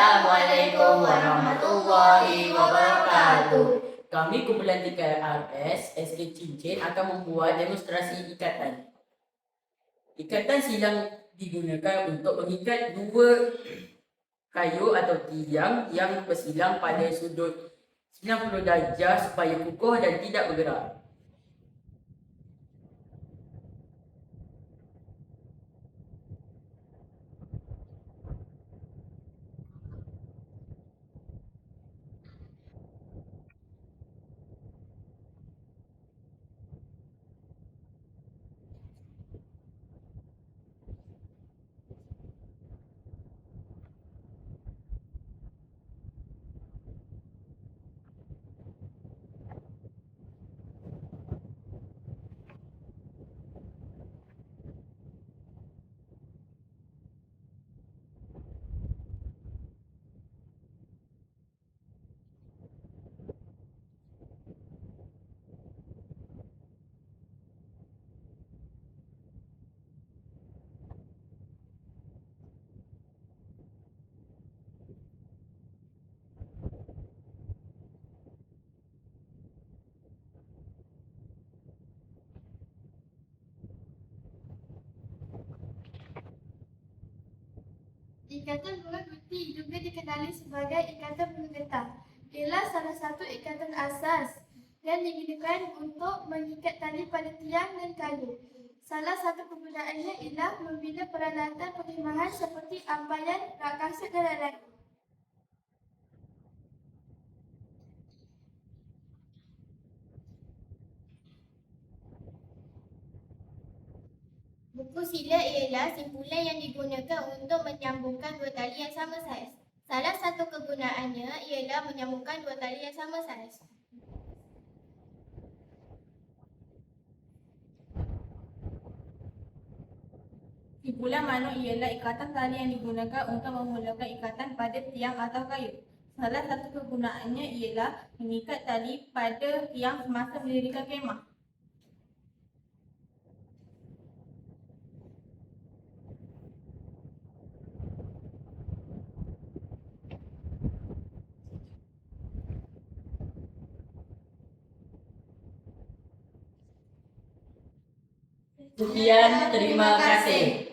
Assalamualaikum warahmatullahi wabarakatuh. Kami kumpulan TKRS SK Cincin akan membuat demonstrasi ikatan. Ikatan silang digunakan untuk mengikat dua kayu atau tiang yang bersilang pada sudut 90 darjah supaya kukuh dan tidak bergerak. Ikatan bunga guti juga dikenali sebagai ikatan bunga getah. Ialah salah satu ikatan asas yang digunakan untuk mengikat tali pada tiang dan kayu. Salah satu kegunaannya ialah membina peralatan perkhemahan seperti ampayan, rak kasut dan lain-lain. Buku sila ialah simpulan yang digunakan untuk menyambungkan dua tali yang sama saiz. Salah satu kegunaannya ialah menyambungkan dua tali yang sama saiz. Simpulan manuk ialah ikatan tali yang digunakan untuk memulakan ikatan pada tiang atau kayu. Salah satu kegunaannya ialah mengikat tali pada tiang semasa mendirikan kemah. Sekian, terima kasih.